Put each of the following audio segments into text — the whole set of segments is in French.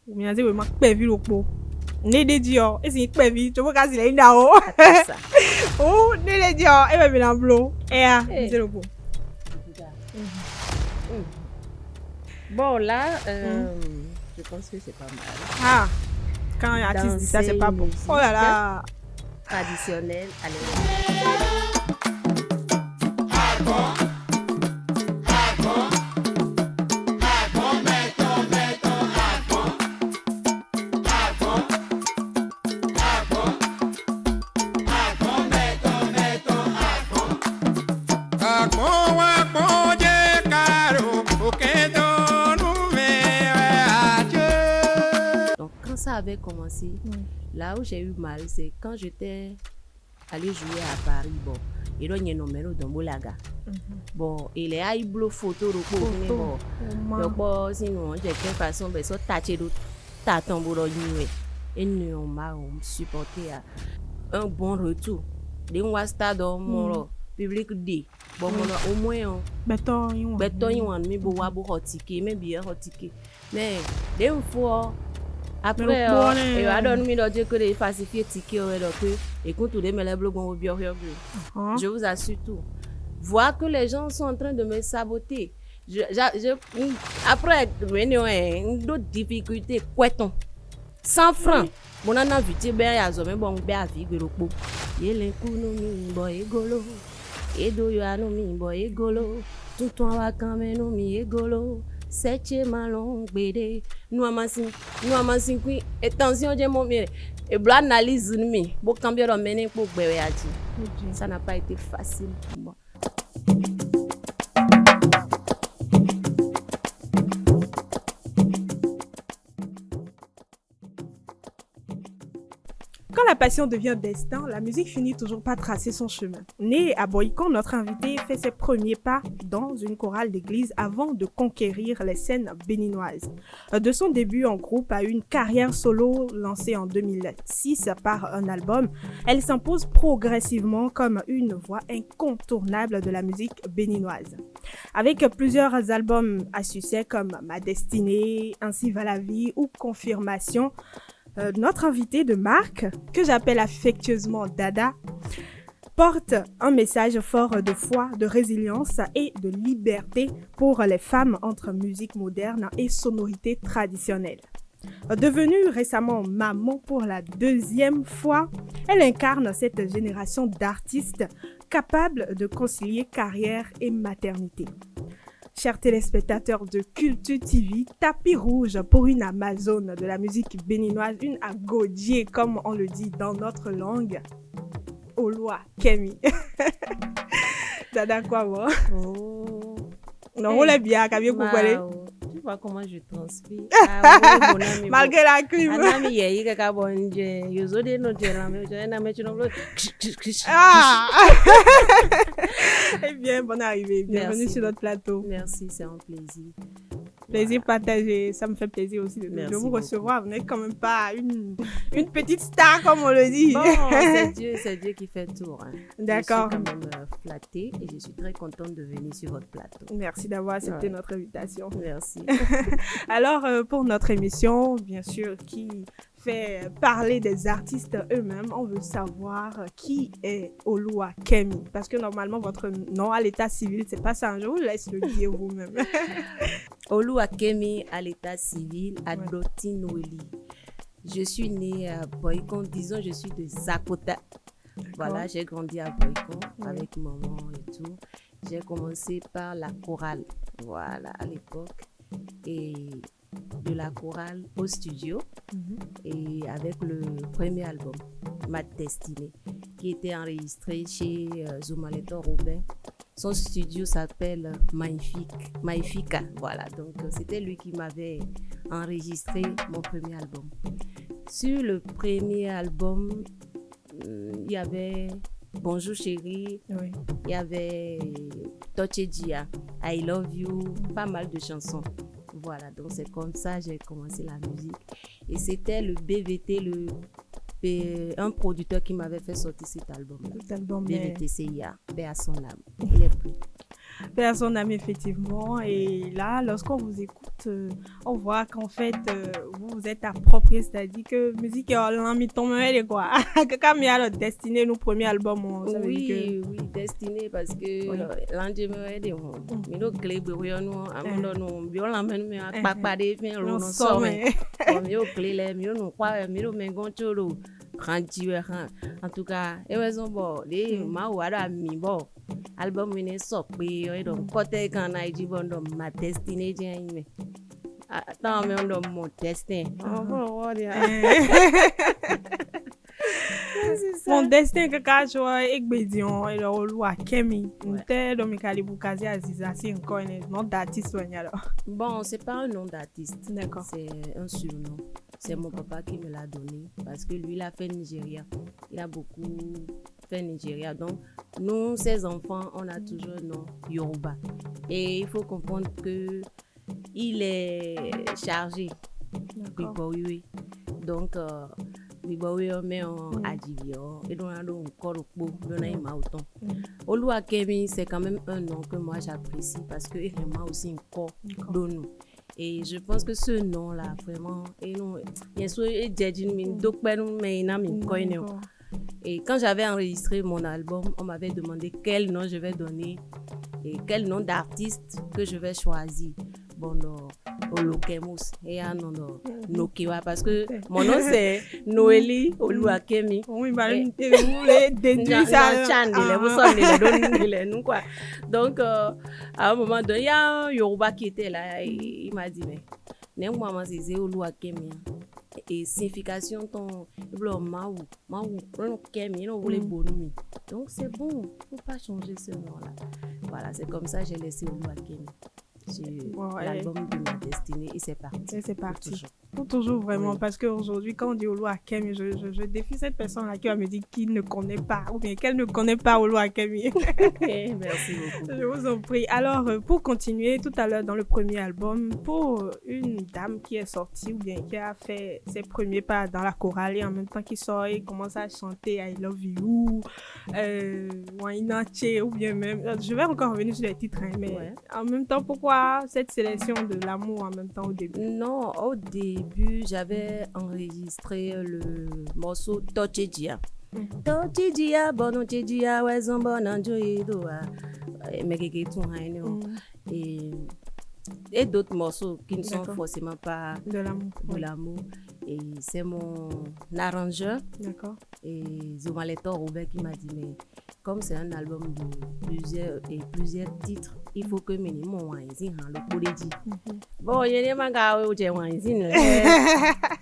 ou bien c'est vraiment perdu le pot. Né de Dieu, et c'est perdu, tu vois qu'à c'est là haut. Ça. Oh, né de Dieu, et ben bien en bleu. Et c'est le pot. Bon, là, je pense que c'est pas mal. Ah, quand un artiste dit ça, c'est pas bon. Oh là là. Traditionnel, allez. Donc, quand ça avait commencé, là où j'ai eu mal, c'est quand j'étais allée jouer à Paris. Bon, et là, il y a un numéro de Molaga. Bon, il y a eu une photo de bon. Donc, bon, sinon, de quelle façon, ben, ça, tâcher de t'attendre pour nous. Et nous, on m'a supporté un bon retour. Des mois stade dans mon public dit. Bon, au moins, Béton, il y a un mais bon, mais bien ticket. Mais, des fois, après, il a donné que les falsifiés tickets, et quand tous les blogs vont bien. Je vous assure tout. Voir que les gens sont en train de me saboter. Après, d'autres difficultés, quoi-t-on? 100 francs. Mon an a vu, tu as dit, bon, bien, il est boy, golo. Et do you know me, boy, golo. Tout le temps, quand même, me, golo. C'est malon, bébé. Nous avons qui attention, j'ai mon mire. Et blanc analyse me. Bon, quand bien on mène pour bébé, ça n'a pas été facile pour moi. Quand la passion devient destin, la musique finit toujours par tracer son chemin. Né à Boycon, notre invité fait ses premiers pas dans une chorale d'église avant de conquérir les scènes béninoises. De son début en groupe à une carrière solo lancée en 2006 par un album, elle s'impose progressivement comme une voix incontournable de la musique béninoise. Avec plusieurs albums à succès comme Ma Destinée, Ainsi va la vie ou Confirmation, notre invité de marque, que j'appelle affectueusement Dada, porte un message fort de foi, de résilience et de liberté pour les femmes entre musique moderne et sonorité traditionnelle. Devenue récemment maman pour la deuxième fois, elle incarne cette génération d'artistes capables de concilier carrière et maternité. Chers téléspectateurs de Culture TV, tapis rouge pour une Amazone de la musique béninoise, une Agodie comme on le dit dans notre langue, Olua Kemi. Dada quoi moi? Oh. Non, on l'a bien, Kabie Koukwale. Tu vois comment je transpire. Malgré la clim. Eh bien, bonne arrivée. Bienvenue sur notre plateau. Merci, c'est un plaisir. Plaisir partagé, ça me fait plaisir aussi de vous recevoir. Vous n'êtes quand même pas une petite star comme on le dit. Bon, c'est Dieu qui fait tout. Hein. D'accord. Je suis quand même flattée et je suis très contente de venir sur votre plateau. Merci d'avoir accepté notre invitation. Merci. Alors, pour notre émission, bien sûr, qui fait parler des artistes eux-mêmes, on veut savoir qui est Olua Kemi. Parce que normalement, votre nom à l'état civil, c'est pas ça. Je vous laisse le dire vous-même. Olua Kemi à l'état civil à Dotinoueli. Je suis née à Boycon, disons, je suis de Zakota. Voilà, j'ai grandi à Boycon avec maman et tout. J'ai commencé par la chorale, voilà, à l'époque. Et de la chorale au studio et avec le premier album, Ma Destinée, qui était enregistré chez Zumaleto Robin. Son studio s'appelle Maïfika. Voilà, donc c'était lui qui m'avait enregistré mon premier album. Sur le premier album, il y avait Bonjour chérie, il y avait Tochedia, I Love You, pas mal de chansons. Voilà, donc c'est comme ça que j'ai commencé la musique. Et c'était le BVT, un producteur qui m'avait fait sortir cet album-là. BVT CIA, paix à son âme. Il est plus. Personne n'aime effectivement. Et là, lorsqu'on vous écoute, on voit qu'en fait, vous êtes approprié, c'est-à-dire que musique est en mi tombe quoi. Comme il y a le Destiné, nos premiers albums, ça veut dire que... Oui, Destiné, parce que l'endemain est de moi. Mais le clé, oui, nous, nous, bien l'emmène, mais à pas pas des fins, nous sommes. Mais au clé, les mieux, nous croyons, mais nous, mais gon cholo. En tout cas, et ouais, bon, les mawara mi bon. Album est sorti, et donc côté quand on a dit bon, donc ma destinée, tiens, mais attends, mais on donne mon destin. Mon destin que quand je vois Ekbedion et le Olu Akemi, t'es dans mes Kalibukazi Aziza, c'est encore un nom d'artiste. Bon, c'est pas un nom d'artiste. D'accord. C'est un surnom. C'est mon papa qui me l'a donné parce que lui, il a fait Nigeria. Il a beaucoup fait Nigeria. Donc, nous, ses enfants, on a toujours un nom Yoruba. Et il faut comprendre que il est chargé. D'accord. Oui. Donc, oui, on met en adivio. Et donc, on a encore Olu Akemi, c'est quand même un nom que moi j'apprécie parce qu'il remet aussi un corps de nous. Et je pense que ce nom-là, vraiment, et quand j'avais enregistré mon album, on m'avait demandé quel nom je vais donner et quel nom d'artiste que je vais choisir. Bon, Olukemus et un nom Nokiwa parce que mon nom c'est Noélie Oluwakemi. Oui, bah, vous voulez déduire ça. Donc, à un moment donné, il y a un Yoruba qui était là et il m'a dit, mais, maman, c'est Oluwakemi. Et signification, ton maou, Kemi, on voulait bonumi. Donc, c'est bon, il ne faut pas changer ce nom-là. Voilà, c'est comme ça que j'ai laissé Oluwakemi. L'album de ma destinée et c'est parti. Et c'est parti. Pour toujours vraiment, parce qu'aujourd'hui, quand on dit Olu Akemi, je défie cette personne-là qui va me dire qu'il ne connaît pas ou bien qu'elle ne connaît pas Olu Akemi. Merci beaucoup. Je vous en prie. Alors, pour continuer, tout à l'heure dans le premier album, pour une dame qui est sortie ou bien qui a fait ses premiers pas dans la chorale et en même temps qui sort et commence à chanter I Love You, Wainache ou bien même... Je vais encore revenir sur les titres, hein, mais en même temps, pourquoi cette sélection de l'amour en même temps au début? Non, au début, j'avais enregistré le morceau Tochejia. Tochejia, bono chejia, ouais, zambon, joyedoa. Et d'autres morceaux qui ne sont forcément pas de l'amour. Et c'est mon arrangeur. D'accord. Et Zomaleto Robert qui m'a dit, mais comme c'est un album de plusieurs titres, il faut que minimum wanzin le polédi. Bon, il y a des gars où j'ai wanzin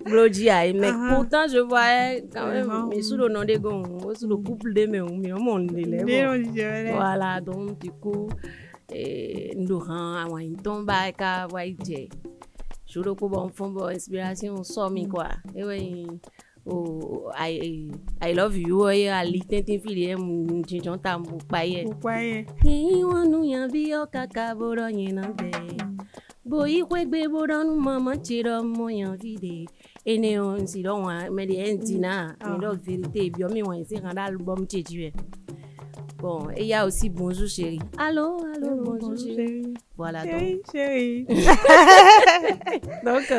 mais pourtant je voyais quand même mais sous le nom de gon, sous le couple de mes voilà, donc du coup nous rend à une tombe à waïdje. Je le coup bon fond bon inspiration somme quoi. Et oui. Oh, I love you. I little fili mjinjon tambu paye. Ki wanu yambi o kakaboro yinande. Boyi kwegbe bodan mama chiro mo yanvide. Ene on si don wa me de entina. Me do vérité bio mi wan si rendre album tchedue. Bon, et il y a aussi Bonjour chérie. Allô, bonjour chérie. Voilà, chérie. Donc,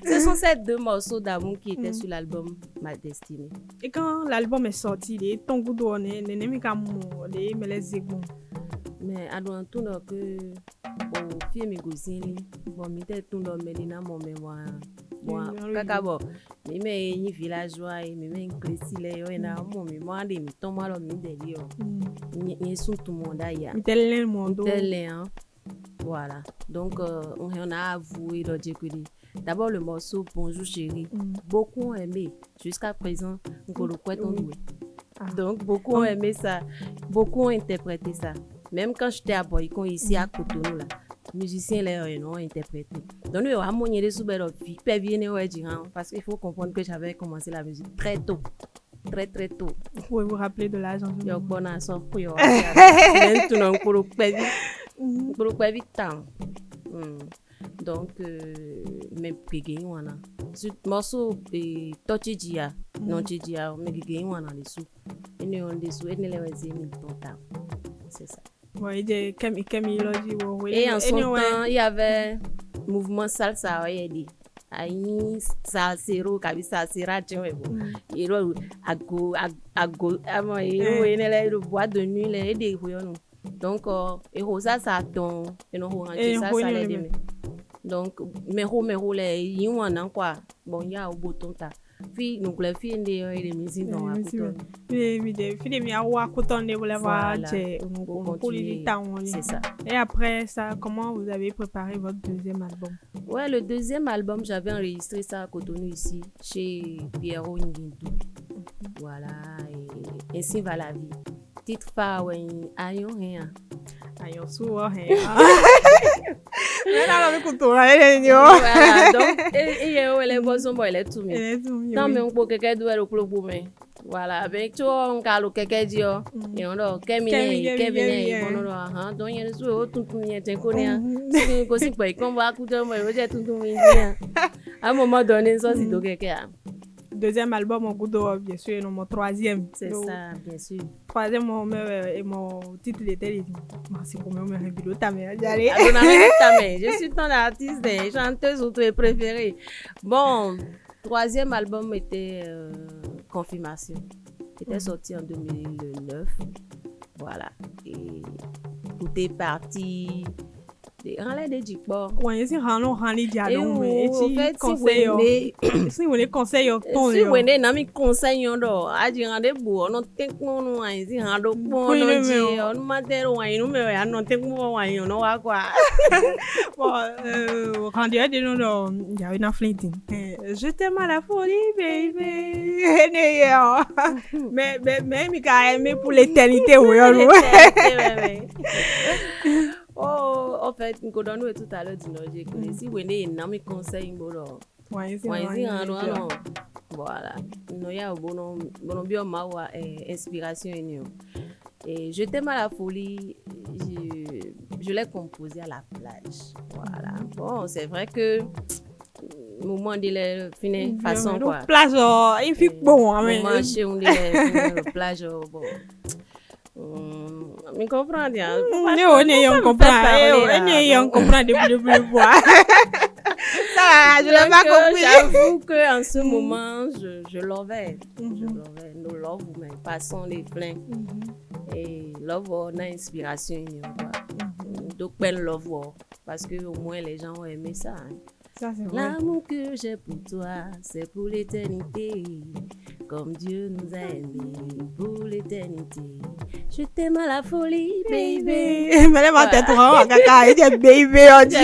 ce sont ces deux morceaux d'amour qui étaient sur l'album Ma Destinée. Et quand l'album est sorti, les ton goût donné, les mais à tout que au film gosini, bon, m'était tout dans Medina mon mémoire. Bon, kakabo, mais ni villageois, mais crescile, et na mon mémoire de mi tombe alors mi délire. Ni sous tout le monde ailleurs. Tel monde. Voilà. Donc on a avoué le Djekudi. D'abord le morceau Bonjour chérie. Beaucoup ont aimé. Jusqu'à présent, on le croit en doué. Donc beaucoup ont aimé ça. Beaucoup ont interprété ça. Même quand j'étais à Boycon ici à Cotonou là. Musiciens les ont interprété. Donc nous avons montré sous belle vie parce qu'il faut comprendre que j'avais commencé la musique très tôt. Très tôt. Vous pouvez vous rappeler de l'âge en yo bona so pour yo. Maintenant pour vite temps. Donc même pégé wana. Ce morceau de Tochejia, non Chejia, mais pégé wana les sous. Et nous on des sous et les wazé mi tonta. C'est ça. Ouais, de Camille Lodji, Et en son temps, il y avait mouvement salsa, ouais, ayi salsero kabi salsera tiɲɛ bɔ yero ago amo yero enele yero boîte de nuit le ede hoyonu donc ero salsa ton eno ho ranche salsa le deme donc mero le yiwana quoi bon ya oboton ta fi donc les filles de musique dans akuton mais des filles mi awa akuton de voulait voir c'est ça. Et après ça, comment vous avez préparé votre deuxième album? Ouais, le deuxième album, j'avais enregistré ça à Cotonou ici chez Pierrot Nguindou. Voilà, et ainsi va la vie. Titre phare, ouais, ayon rien. Ayon souvent rien. Mais là, on écoute voilà, donc et les voix sont bonnes, les tout mais non mais on peut quelqu'un doit le club mais voilà avec toi on calo quelqu'un dit et on doit Kevin bon non hein donc il y a tout tout il est connaît c'est aussi pas comme va écouter moi je tout tout à un moment donné ça c'est donc quelqu'un deuxième album mon goût bien sûr et mon troisième c'est ça bien sûr troisième mon titre était c'est pour moi mes vidéos ta mère je suis ton artiste et chanteuse ou tes préférée. Bon, troisième album était Confirmation. Était sorti en 2009. Voilà. Et tout est parti. Ranlè de jikbo. Ouais, si ranli diadon mais si conseil si vous les conseils ton si vous na mi conseil do aji rande bu no tekmo no ai si rando po no ji on matero wa inu me ya no tekmo wa inu no wa kwa bon quand il dit non il y a une flinting je t'aime à la folie baby mais mi ka aimer pour l'éternité oh, en fait, nous connaissons tout à l'heure du Nord. Si vous avez un conseil, voilà. Nous avons inspiration. Et je t'aime à la folie, je l'ai composé à la plage. Voilà. Bon, c'est vrai que moment de la fine façon quoi. Plage, il fait bon. Moment chez on la plage, bon. Me comprends bien. On comprend de bois. Ça, je l'ai pas compris. J'avoue que en ce moment, je lovais. Je lovais. Nous love, mais passons les pleins. Et love, on a inspiration. Donc, ben love, parce que au moins les gens ont aimé ça. Ça, c'est vrai. L'amour que j'ai pour toi, c'est pour l'éternité. Comme Dieu nous a aimés pour l'éternité. Je t'aime à la folie, baby. Mais les mains toi, caca, il dit baby, on dit.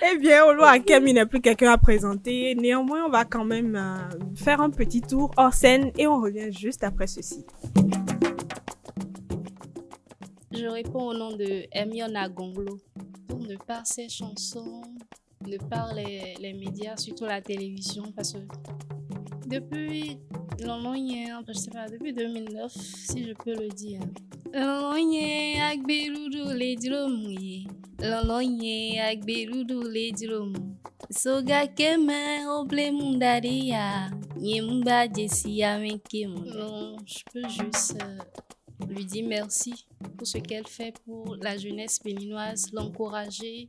Eh bien, au loin, Kemi n'est plus quelqu'un à présenter. Néanmoins, on va quand même faire un petit tour hors scène et on revient juste après ceci. Je réponds au nom de Hermione Gonglo. De par ses chansons, de par les médias, surtout la télévision, parce que depuis je sais pas, depuis 2009, si je peux le dire. Soga keme oble mundaria, nyemba jesia menkemo. Je peux juste lui dire merci pour ce qu'elle fait pour la jeunesse béninoise, l'encourager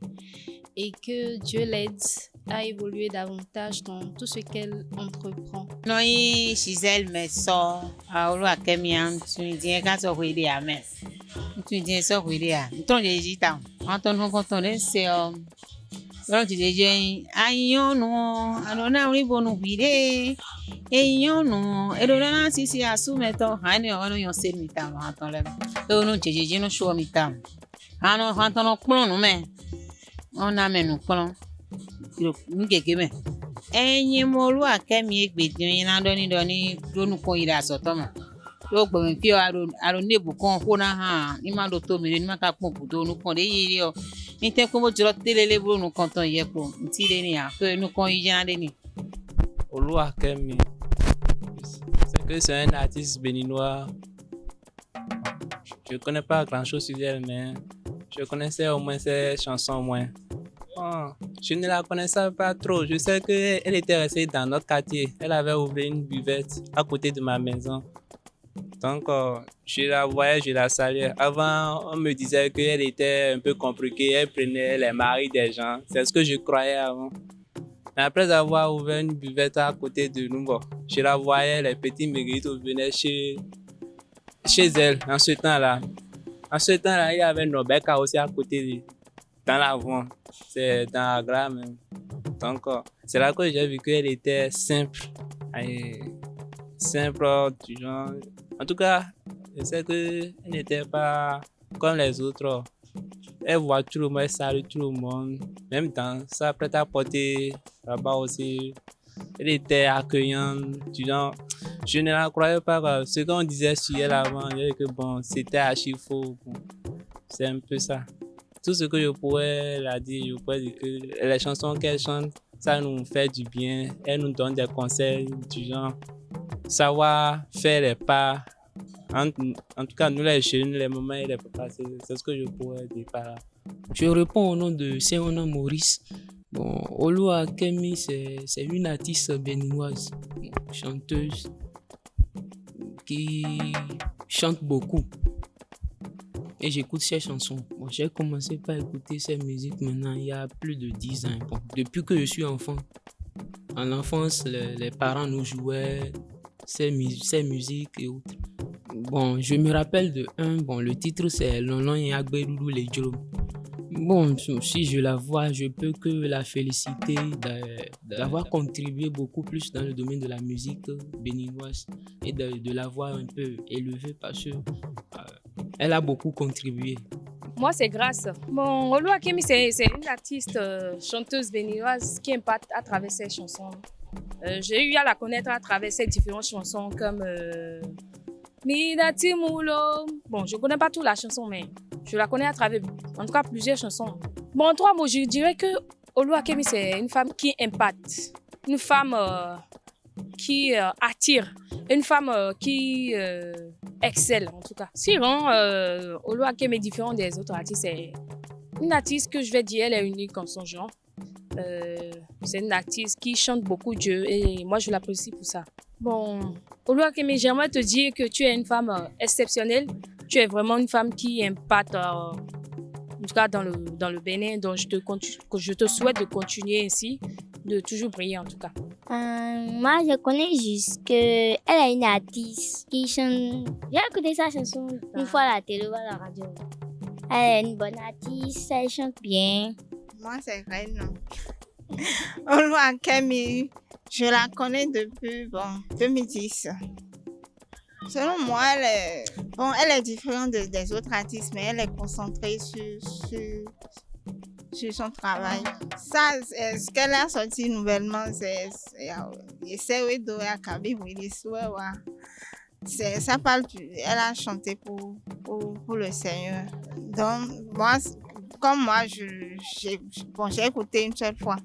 et que Dieu l'aide à évoluer davantage dans tout ce qu'elle entreprend. Non, Gisèle me sort à Olo Akemian, tu me dis quand ça va à mes. Tu me dis ça va à. Ton j'ai tant. Anton contonné c'est alors tu dis ayon non, alors na on bon oublier. Ayon non, et là si asu meto, hani on yon se mitam anton le. Donc non j'ai no show mitam. Ano anton no plon no me. On a menu plon. Ngege me. Enyi mo Olo Akemi egbedin na doni donu kon ira soto mo. Lo gbo mi fi aro nebu kan ko na han ni ma do to mi ni ma ka pon budo nu kon de yiri o. Ni te ko mo juro telele bro nu kon ton ye po. Nti le ni a ko nu kon yi jan de ni. Olo Akemi. C'est que c'est un artiste béninois. Je connais pas grand-chose sur elle, mais je connaissais au moins ses chansons au moins. Oh, je ne la connaissais pas trop. Je sais qu'elle était restée dans notre quartier. Elle avait ouvert une buvette à côté de ma maison. Donc, je la voyais, je la saluais. Avant, on me disait qu'elle était un peu compliquée, elle prenait les maris des gens. C'est ce que je croyais avant. Mais après avoir ouvert une buvette à côté de nous, bon, je la voyais, les petits méritos venaient chez elle en ce temps-là. En ce temps-là, il y avait Nobeka aussi à côté, dans l'avant. C'est dans Agra même. Donc, c'est là que j'ai vu qu'elle était simple. Simple, du genre. En tout cas, je sais qu'elle n'était pas comme les autres. Elle voit tout le monde, elle salue tout le monde. Même dans ça, prête à porter là-bas aussi. Elle était accueillante, du genre. Je ne la croyais pas. Ce qu'on disait sur elle avant, que bon, c'était archi faux. Bon. C'est un peu ça. Tout ce que je pourrais la dire, je pourrais dire que les chansons qu'elle chante, ça nous fait du bien. Elle nous donne des conseils du genre. Savoir faire les pas. En tout cas, nous les jeunes, les moments et les papas, c'est ce que je pourrais dire par là. Je réponds au nom de Seona Maurice. Bon, Olua Kemi, c'est une artiste béninoise, chanteuse, qui chante beaucoup. Et j'écoute ses chansons. Bon, j'ai commencé par écouter ses musiques maintenant il y a plus de 10 ans. Bon, depuis que je suis enfant. En enfance, les parents nous jouaient ses musiques et autres. Bon, je me rappelle de un, bon, le titre c'est Lolon et Agbedoudou les Djolom. Bon, si je la vois, je peux que la féliciter d'avoir contribué beaucoup plus dans le domaine de la musique béninoise et de l'avoir un peu élevée parce que elle a beaucoup contribué. Moi, c'est Grâce. Bon, Olua Kemi, c'est une artiste chanteuse béninoise qui impacte à travers ses chansons. J'ai eu à la connaître à travers ses différentes chansons comme Midati Moulo. Bon, je ne connais pas toute la chanson, mais je la connais à travers, en tout cas, plusieurs chansons. Bon, en 3 mots, je dirais que Olua Kemi, c'est une femme qui impacte, une femme qui attire, une femme qui excelle, en tout cas. Sinon, Olua Kemi est différente des autres artistes. C'est une artiste que je vais dire, elle est unique en son genre. C'est une artiste qui chante beaucoup Dieu et moi, je l'apprécie pour ça. Bon, Olua Kemi, j'aimerais te dire que tu es une femme exceptionnelle. Tu es vraiment une femme qui impacte, en tout cas dans le Bénin. Donc, je te souhaite de continuer ainsi, de toujours briller en tout cas. Moi, je connais juste qu'elle est une artiste qui chante. J'ai écouté sa chanson une fois à la télé ou à la radio. Elle est une bonne artiste, elle chante bien. Moi, c'est Reine. Olua Kemi, je la connais depuis 2010. Selon moi, elle est différente des autres artistes, mais elle est concentrée sur son travail. Ça, ce qu'elle a sorti nouvellement, c'est ça parle, elle a chanté pour le Seigneur. Donc, moi, comme moi, j'ai écouté une seule fois.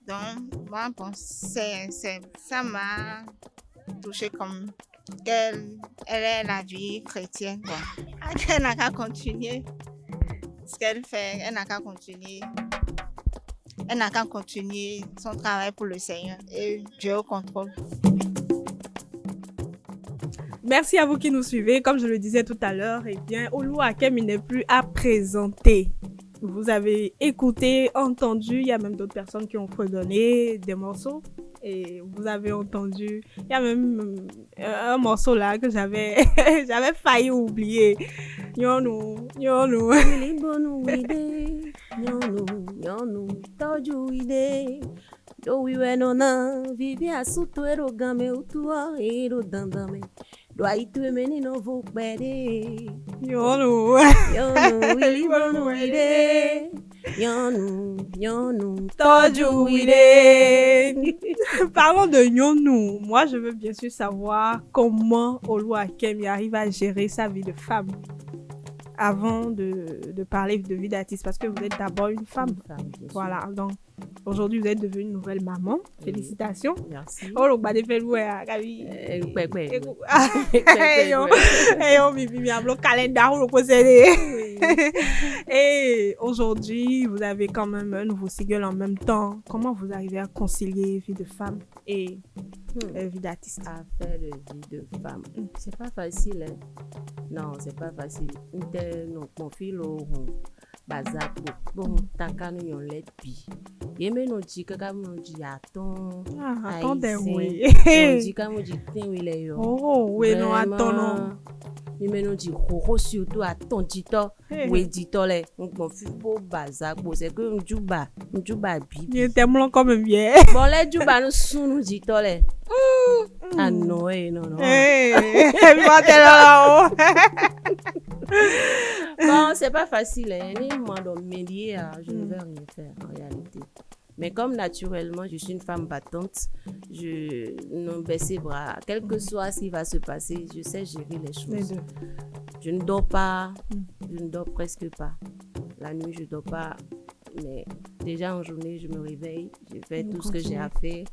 Donc, moi, bon, ça m'a touché comme qu'elle est la vie chrétienne. Bon. Elle n'a qu'à continuer ce qu'elle fait, elle n'a qu'à continuer. Elle n'a qu'à continuer son travail pour le Seigneur et Dieu au contrôle. Merci à vous qui nous suivez. Comme je le disais tout à l'heure, eh bien, Olua Kemi n'est plus à présenter. Vous avez écouté, entendu, il y a même d'autres personnes qui ont redonné des morceaux. Et vous avez entendu, il y a même un morceau là que j'avais failli oublier. Nyonu. Parlons de Nyonu. Moi, je veux bien sûr savoir comment Olua Kemi arrive à gérer sa vie de femme avant de parler de vie d'artiste, parce que vous êtes d'abord une femme. Voilà, donc aujourd'hui, vous êtes devenue une nouvelle maman. Félicitations. Merci. Oh, le bas de fait louer à Gabi. Et aujourd'hui, vous avez quand même un nouveau single en même temps. Comment vous arrivez à concilier vie de femme et vie d'artiste. Affaire de vie de femme. C'est pas facile, hein. Non, c'est pas facile. Mon fils, bazako. Bon, takano yon let bi. Yeme no di kaka mo di aton. Attendez, oui. Di kamo di ten wile yo. Oh, oui, non, attends, non. Yeme no di koko surtout aton dito. Oui, dito le. Mon fils beau bazako. C'est que mjuba bi. Il était blanc comme bien. Bon, les juba nous sunu dito le. Ah non, non. Bon, c'est pas facile, hein. Ni moi dans médier, je ne vais rien faire en réalité. Mais comme naturellement, je suis une femme battante, je ne baisse les bras. Quel que soit ce qui va se passer, je sais gérer les choses. Je ne dors pas, je ne dors presque pas. La nuit, je ne dors pas. Mais déjà en journée, je me réveille, je fais tout ce que j'ai à faire.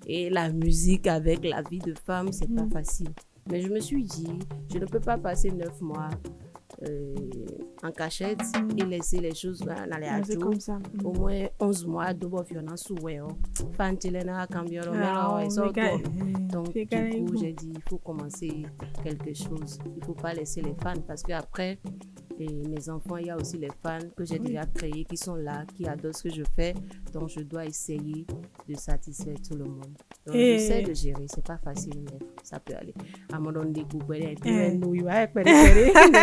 Et la musique avec la vie de femme, c'est pas facile. Mais je me suis dit, je ne peux pas passer 9 mois en cachette et laisser les choses aller à tout. Comme ça. Au moins 11 mois de violence ou Fantilena Cambioro. Donc du coup, j'ai dit, il faut commencer quelque chose. Il ne faut pas laisser les fans parce qu'après, mes enfants, il y a aussi les fans que j'ai déjà créés qui sont là, qui adorent ce que je fais. Donc je dois essayer de satisfaire tout le monde. Donc j'essaie de gérer. C'est pas facile, mais ça peut aller. À un moment donné, mais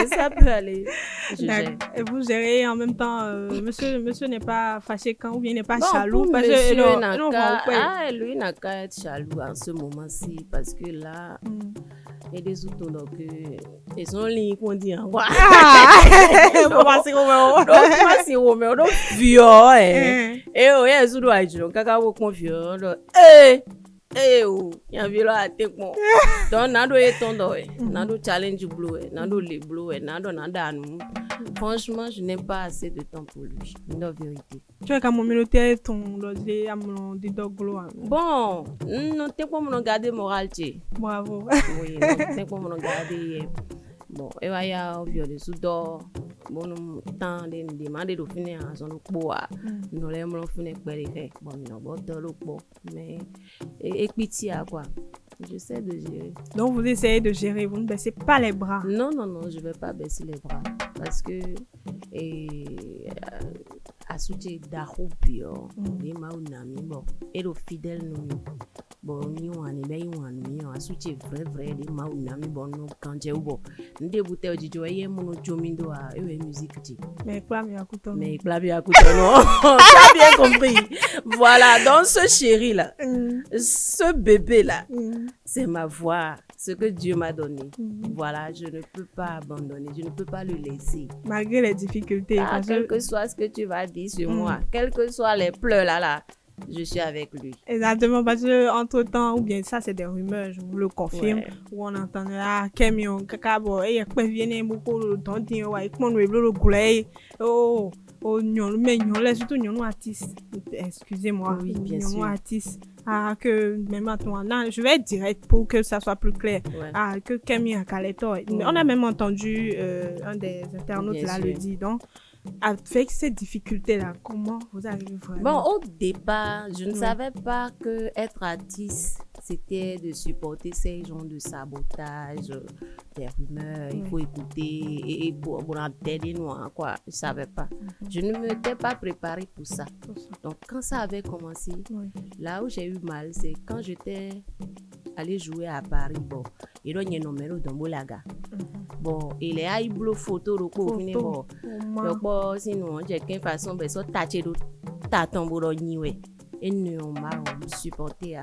ça peut aller. Je gère. Et vous gérez en même temps, monsieur n'est pas fâché quand ou bien n'est pas bon, jaloux parce que lui n'a qu'à être jaloux en ce moment-ci parce que là, il y a des outils donc ils sont lignes qu'on dit en quoi. Bon, c'est Roméo. Donc c'est Roméo donc vieux et oh yeah zudo ajo kaka wo confiant yavilo atekmo donc nado etondo nado challenge blue nado le blue nado nadanu. Franchement, je n'ai pas assez de temps pour lui, la vérité. Tu vois, quand mon militaire ton logé à mon didoglo. Bon, non, t'es pas mon garder moral, bravo. Oui, t'es pas mon garder. Bon, et il y a violé sous d'or. Bon, temps de demander de finir à son bois. Nous l'aimons finir par les faits. Bon, non, bon, dans le pot. Mais, et pitié à quoi? J'essaie de gérer. Donc, vous essayez de gérer, vous ne baissez pas les bras? Non, je ne vais pas baisser les bras. Parce que, à soutien d'Arubio, les Maunami, bon, et le fidèle nous, bon, nous, à soutien vrai, les Maunami, bon, nous, quand j'ai eu, bon, nous débutons, je dis, mon jomindo à musique. Mais quoi, bien écoutons. Mais quoi, bien écoutons, non. Tu as bien compris. Voilà, donc ce chéri-là, ce bébé-là, c'est ma voix, ce que Dieu m'a donné. Voilà, je ne peux pas abandonner, je ne peux pas le laisser. Malgré les difficultés. Quel que soit ce que tu vas dire sur moi, quels que soient les pleurs là, je suis avec lui. Exactement, parce que entre-temps, ou bien ça, c'est des rumeurs, je vous le confirme, où on entend camion, kakabo, et après, viennent beaucoup de temps, et comment le goulet, mais surtout, nous artistes, excusez-moi, oui, bien sûr. Artistes. Que même maintenant, je vais être direct pour que ça soit plus clair. Que Kemi a Kaleto. On a même entendu un des internautes bien là sûr. Le dit. Donc, avec ces difficultés-là, comment vous arrivez vraiment? Bon, au départ, je ne savais pas que être artiste, c'était de supporter ces genres de sabotage, des rumeurs, il faut écouter et pour des noirs, quoi. Je ne savais pas. Je ne m'étais pas préparée pour ça. Donc, quand ça avait commencé, là où j'ai eu mal, c'est quand j'étais allée jouer à Paris. Bon, il y a un numéro dans Bolaga. Bon, il y a une photo de bon. Donc, sinon, j'ai qu'une façon, ben, ça, tâcher de t'attendre et nous m'a supporté.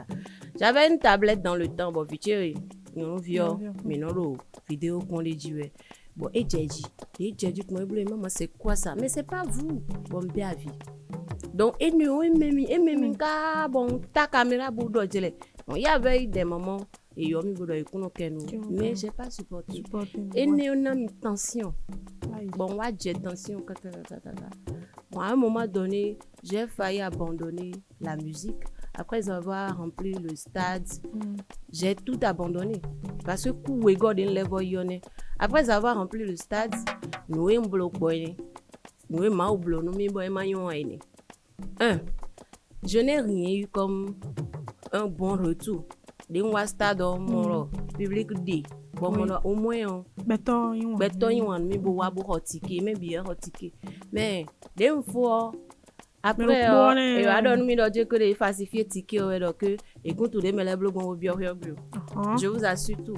J'avais une tablette dans le temps, bon, vite, nous vions, mais non, le vidéo qu'on les dit, bon, et j'ai dit, moi, c'est quoi ça? Mais c'est pas vous, bon, bien vie. Donc, et nous, bon, ta caméra, bon, il y avait des moments, et mais j'ai pas supporté. Et nous, on a mis tension. Bon, moi, j'ai tension. Bon, à un moment donné, j'ai failli abandonner la musique. Après avoir rempli le stade, j'ai tout abandonné. Parce que après avoir rempli le stade, nous sommes bloqués. Nous sommes bloqués. Je n'ai rien eu comme un bon retour. des wasta dans mon public D. Bon, au moins, Béton, il mi bo wa bo hotike, mais bien hotike. Mais des fois, après, et va donner mi doit dire que les falsifier ticket ou donc et quand tout les me les blogs au bio. Je vous assure tout.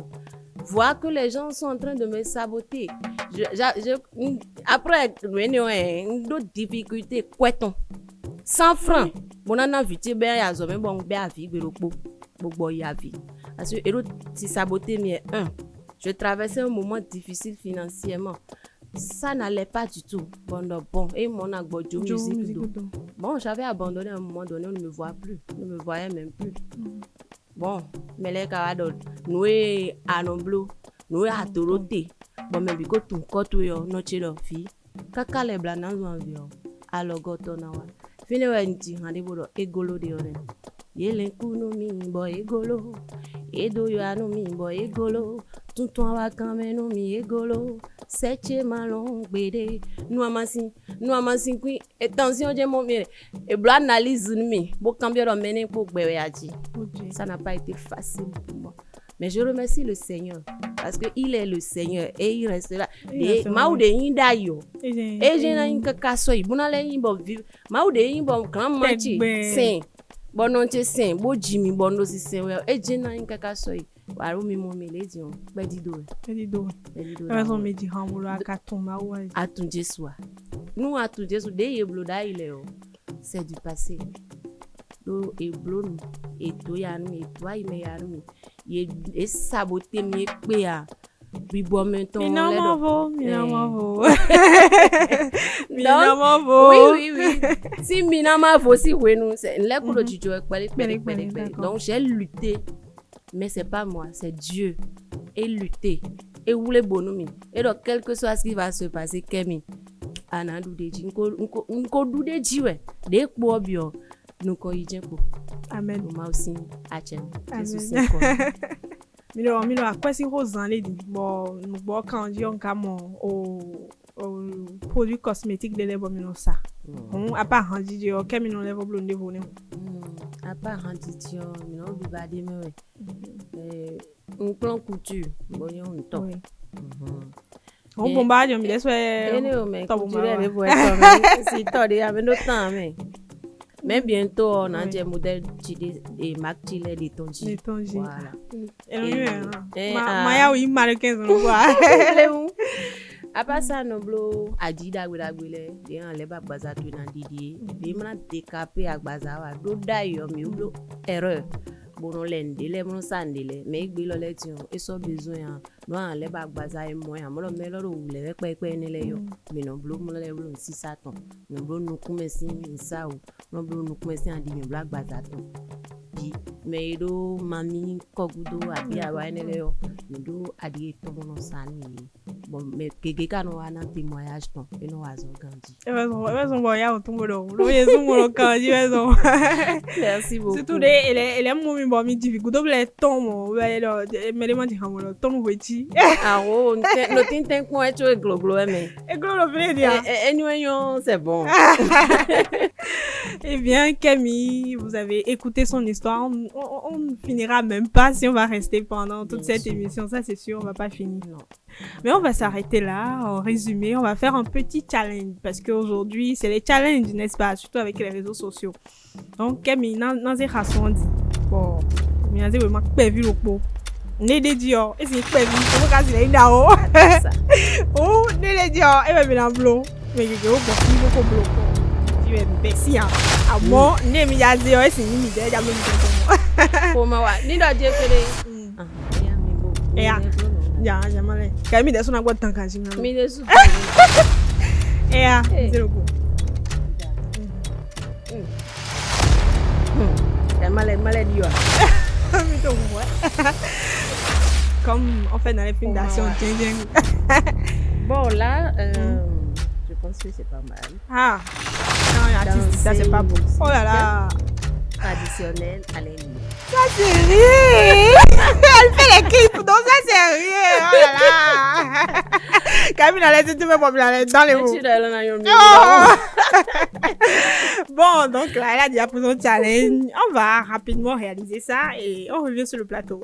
Voir que les gens sont en train de me saboter. Après, d'autres difficultés, quoi 100 francs. Bon, on a vu, tu ben, il y a zombie, bon, ben, à vie, bon, il y a vie. Parce que, et l'autre, si saboter, mais je traversais un moment difficile financièrement. Ça n'allait pas du tout. Bon, et mon agbojo musique. Bon, j'avais abandonné à un moment donné, on ne me voit plus. On ne me voyait même plus. Bon, mais les gars, nous à Nomblo, nous à Toroté. Bon, mais because tout côté yo, notre fille, kaka les blancs dans l'environ. Alors, gotonawa. Fini ouais, nti handi bodo egolo de ore. Yele kuno mi bo egolo. Edo yo anu mi bo egolo. Tuntun awa kame no mi egolo. Seche malon gbede. Nou amasin kui. Attention, j'ai mon mire. Et blanc analyse mi. Bo cambio de mene pour gbewe aji. Ça n'a pas été facile pour moi. Mais je remercie le Seigneur parce qu'il est le Seigneur et il reste là. Maude inda yo. Et j'ai un kakaso. Bonale imbo vive. Maude imbo grand manchi. Saint. Bononche saint. Bo Jimmy bondo si saint. Et j'ai un kakaso. Waru mi mo mele dion. Bedido. Raison me di hamolo akatomba wa. Atunje soa. Nous atunje so de yebloda ile o. C'est du passé. Do e blonu e to yanu e to ai me yanu e saboter mi pe a bi bo menton le do oui si minama vo si wenu c'est le kulo jijo e pele donc j'ai lutté mais c'est pas moi c'est Dieu et lutter et voulait bonumi et donc quel que soit ce qui va se passer Kemi ana dudeji nko dudeji we de po bio nous corrigeons pour. Amen. Moi aussi, Hachem. Jésus Milo à quoi si Rosan les dit bon nous bon quand on comme au produit cosmétique de l'ebo mino ça. On à part rendu Dieu OK mino l'ebo blonde voler. À part rendu Dieu mino bibade me. Un plan couture bon on top. On bombarde on me laisse si tordé avec notre temps mais mais bientôt on a des modèles de mactile de tonji. Voilà. Et Maya oui marocain on voit. À part ça noblo adida gwele de en leba baza tu na didi de mna décapé ak baza wa do dayo mi ublo erreur bono lende le mon sandele mais gbilo le ti on e so besoin no en leba baza e mo ya mo lo me lo le pepe ni le yo mi noblo mo le blo si satan noblo nu kumesi nsa o noblo nu kumesi andi mi black baza to bi me do mami kogudo abi awa ni le yo do adi to bono sani bon mais keke no ana témoignage ton et no azo gandi raison boya on tombe lo yezu mo lo kanji raison merci beaucoup surtout elle est mo mi bo mi difficile double ton mo me le mandi hamolo ton weti ah oh no tin ko e to gloglo me e gloglo vle dia enyo c'est bon. Eh bien Camille, vous avez écouté son histoire, on ne finira même pas si on va rester pendant toute cette émission, ça c'est sûr, on va pas finir. Non. Mais on va s'arrêter là. En résumé, on va faire un petit challenge parce qu'aujourd'hui, c'est les challenges, n'est-ce pas? Surtout avec les réseaux sociaux. Donc, Camille, n'en est rassurant dit. Bon, mais n'en est vraiment pas vu le pot. Né de Dieu, et c'est pas vu. On va casser les dao. Oh, né de Dieu, et bien bien blanc. Mais il y a beaucoup de blanc. Tu es imbécile. Ah bon, né mi ya Dieu, et c'est ni mi de, ya me dit. Pour moi, ni da Dieu que les. Ya male. Kami de sona gwatan kan singa. Mi de su. Zero go. Male dio. Mi to moi. Comme on fait dans les films d'action, Bon là, je pense que c'est pas mal. Ah. Non, artiste, ça c'est pas bon. Oh là là. Traditionnel à l'église. Ça c'est rien. Elle fait les clips, donc ça c'est rien. Oh là là. Camille allait te mettre dans les mots. Tu dois aller dans le Bon, donc là, elle a déjà posé un challenge. On va rapidement réaliser ça et on revient sur le plateau.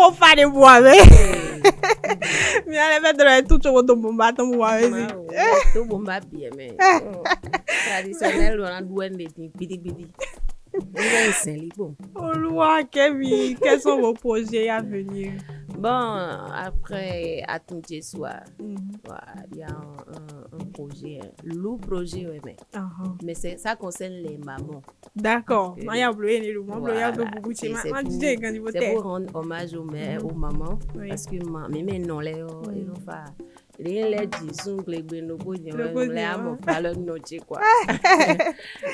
On fa de bois, mais elle fait de tout sur ton bomba, ton bois. Tout bomba bien, mais traditionnel, on a doué des bidi bidi. Oluwa Kemi, quels sont vos projets à venir? Bon, après Atunche Soir, il y a un projet, lourd projet, ouais, mais ça concerne les mamans. D'accord. C'est pour rendre hommage aux mères, aux mamans, parce que mes non les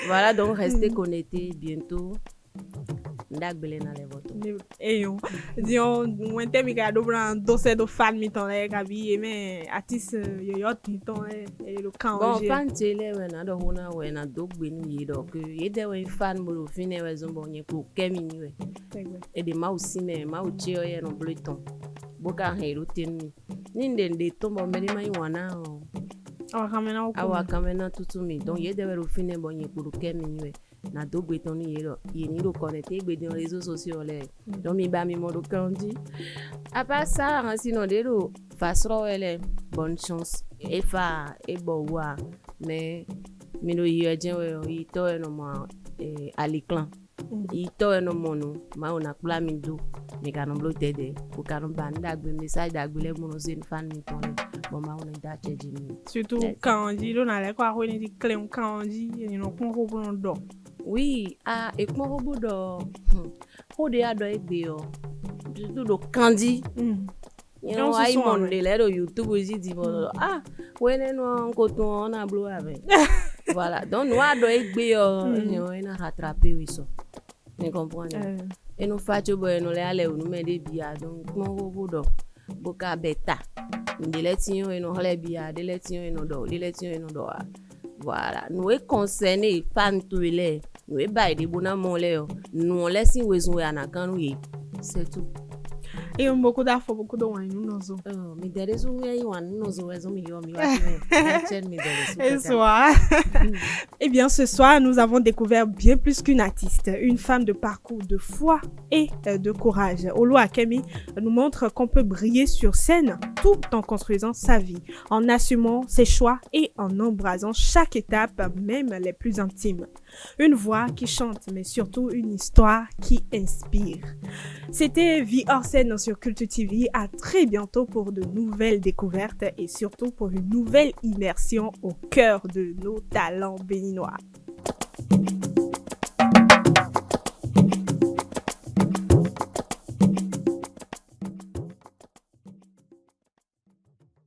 voilà, donc restez connectés bientôt. Disons, moi t'es micado blanc dossier de fan mi ton les gabi mais artiste yoyot mi ton le camp. Bon fan télé ouais na do hona ouais na do gbeni do que yede ouais fan mo fine ouais zombo nye ko kemi ni ouais et de ma aussi mais ma o tio ye no bleton boka hero tenu ni ndende tombo meri mai wana awa kamena tutu mi donc yede ouais fine bo nye ko kemi ni ouais na do gbeton ni ni lo connecter gbe dans les réseaux sociaux les donc mi ba mi modo kandi à part ça sinon de lo fasro ele bonne chance et fa et bowa mais mi lo yeje we ito no ma aliklan ito no mono ma ona kula mi do mi kanon blo tede ko kanon banda gbe message da gbe le mono zen fan mi ton bon ma ona da cheji mi surtout quand on dit on a les quoi on dit clé quand on dit ni no kon ko bon do. Oui, et comment vous dites, au dehors de l'ébé, surtout le candy. You know, I mon de l'air YouTube aussi dit ouais non coton on a bleu avec. Voilà, donc nous à de l'ébé, on a rattrapé oui ça. Vous comprenez? Et nous faisons bon, nous les aller nous met des billets donc comment vous dites, boka beta. Des lettres et nous les billets, des lettres et nous do, des lettres et nous do. Voilà, nous est concernés fans tous les nous est bail des bonamons les nous on laisse une raison à na quand nous c'est tout. Et on beaucoup d'affaires beaucoup de wine nous non. Mais des raisons y a une nous raison mi Eh bien ce soir nous avons découvert bien plus qu'une artiste, une femme de parcours de foi et de courage. Oluwa Kemi nous montre qu'on peut briller sur scène tout en construisant sa vie, en assumant ses choix et en embrasant chaque étape, même les plus intimes. Une voix qui chante, mais surtout une histoire qui inspire. C'était Vie hors scène sur Culture TV. À très bientôt pour de nouvelles découvertes et surtout pour une nouvelle immersion au cœur de nos talents béninois.